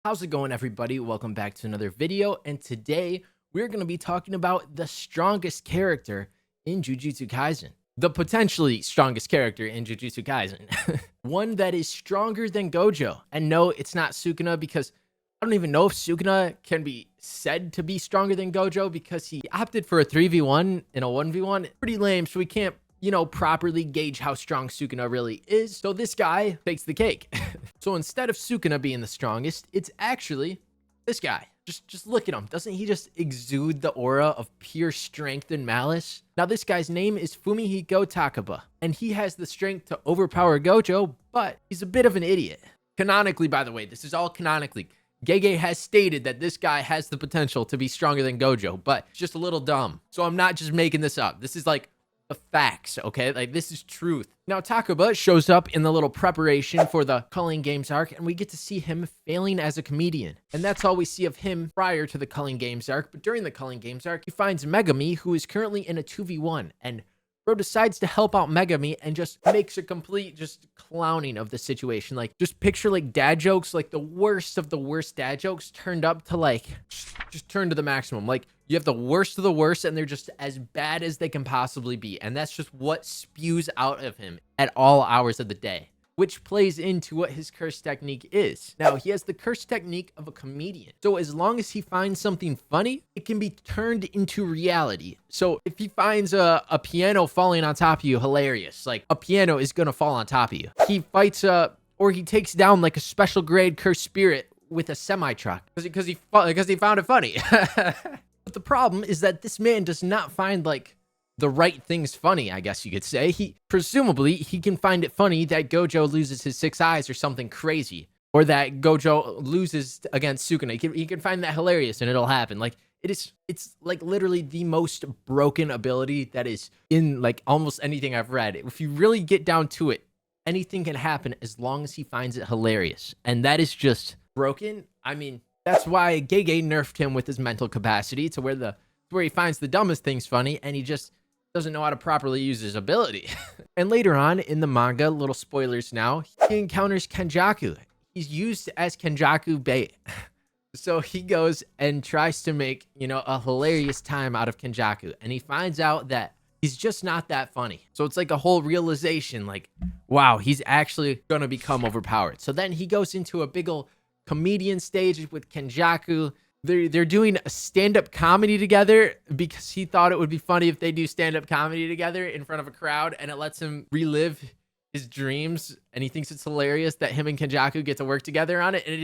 How's it going, everybody? Welcome back to another video, and today we're going to be talking about the strongest character in Jujutsu Kaisen. The potentially strongest character in Jujutsu Kaisen. One that is stronger than Gojo. And no, it's not Sukuna, because I don't even know if Sukuna can be said to be stronger than Gojo, because he opted for a 3v1 in a 1v1. Pretty lame, so we can't properly gauge how strong Sukuna really is. So this guy takes the cake. So instead of Sukuna being the strongest, it's actually this guy. Just look at him. Doesn't he just exude the aura of pure strength and malice? Now this guy's name is Fumihiko Takaba, and he has the strength to overpower Gojo, but he's a bit of an idiot. Canonically, by the way, this is all canonically. Gege has stated that this guy has the potential to be stronger than Gojo, but it's just a little dumb. So I'm not just making this up. This is like the facts, okay? Like, this is truth. Now, Takaba shows up in the little preparation for the Culling Games arc, and we get to see him failing as a comedian. And that's all we see of him prior to the Culling Games arc. But during the Culling Games arc, he finds Megami, who is currently in a 2v1, and bro decides to help out Megami and just makes a complete just clowning of the situation. Like, just picture like dad jokes, like the worst of the worst dad jokes turned up to like, just turned to the maximum. Like, you have the worst of the worst, and they're just as bad as they can possibly be. And that's just what spews out of him at all hours of the day, which plays into what his curse technique is. Now, he has the curse technique of a comedian. So as long as he finds something funny, it can be turned into reality. So if he finds a piano falling on top of you, hilarious. Like, a piano is gonna fall on top of you. He fights or he takes down like a special grade cursed spirit with a semi-truck because he found it funny. But the problem is that this man does not find like the right things funny, I guess you could say. Presumably he can find it funny that Gojo loses his 6 eyes or something crazy, or that Gojo loses against Sukuna. He can find that hilarious, and it'll happen. Like, it's like literally the most broken ability that is in like almost anything I've read. If you really get down to it, anything can happen as long as he finds it hilarious, and that is just broken. I mean, that's why Gege nerfed him with his mental capacity to where he finds the dumbest things funny, and he just doesn't know how to properly use his ability. And later on in the manga, little spoilers now, he encounters Kenjaku. He's used as Kenjaku bait. So he goes and tries to make, a hilarious time out of Kenjaku, and he finds out that he's just not that funny. So it's like a whole realization, like, wow, he's actually gonna become overpowered. So then he goes into a big ol' comedian stage with Kenjaku. They're doing a stand-up comedy together because he thought it would be funny if they do stand-up comedy together in front of a crowd, and it lets him relive his dreams, and he thinks it's hilarious that him and Kenjaku get to work together on it. And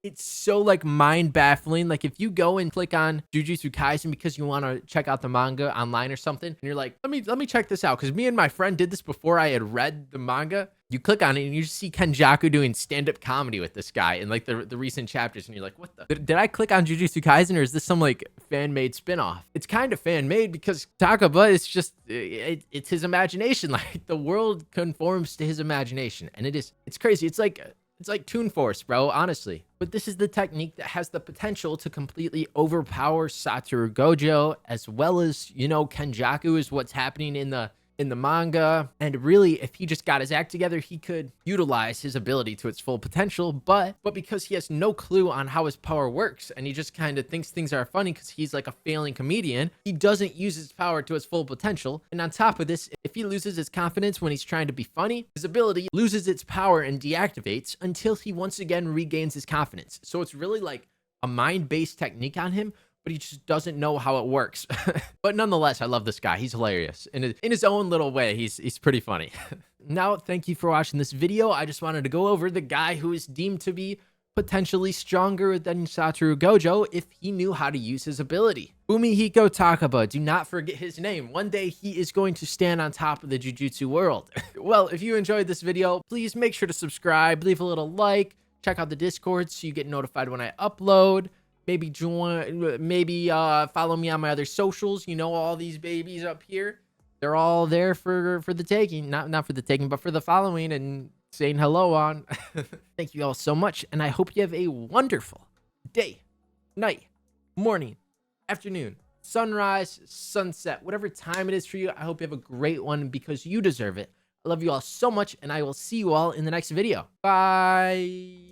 it's so like mind baffling. Like, if you go and click on Jujutsu Kaisen because you want to check out the manga online or something, and you're like, let me check this out, because me and my friend did this before I had read the manga. You click on it and you just see Kenjaku doing stand-up comedy with this guy in like the recent chapters, and you're like, what the? Did I click on Jujutsu Kaisen, or is this some like fan-made spin-off? It's kind of fan-made because Takaba is just, it's his imagination. Like, the world conforms to his imagination, and it's crazy. It's like Toon Force, bro, honestly. But this is the technique that has the potential to completely overpower Satoru Gojo, as well as, Kenjaku is what's happening in the manga. And really, if he just got his act together, he could utilize his ability to its full potential. But because he has no clue on how his power works, and he just kind of thinks things are funny because he's like a failing comedian, he doesn't use his power to its full potential. And on top of this, if he loses his confidence when he's trying to be funny, his ability loses its power and deactivates until he once again regains his confidence. So it's really like a mind-based technique on him, but he just doesn't know how it works. But nonetheless, I love this guy. He's hilarious. In his own little way, he's pretty funny. Now, thank you for watching this video. I just wanted to go over the guy who is deemed to be potentially stronger than Satoru Gojo if he knew how to use his ability. Fumihiko Takaba. Do not forget his name. One day he is going to stand on top of the Jujutsu world. Well, if you enjoyed this video, please make sure to subscribe, leave a little like, check out the Discord so you get notified when I upload. Maybe follow me on my other socials. All these babies up here, they're all there for the taking. Not for the taking, but for the following and saying hello on. Thank you all so much, and I hope you have a wonderful day, night, morning, afternoon, sunrise, sunset, whatever time it is for you. I hope you have a great one, because you deserve it. I love you all so much, and I will see you all in the next video. Bye.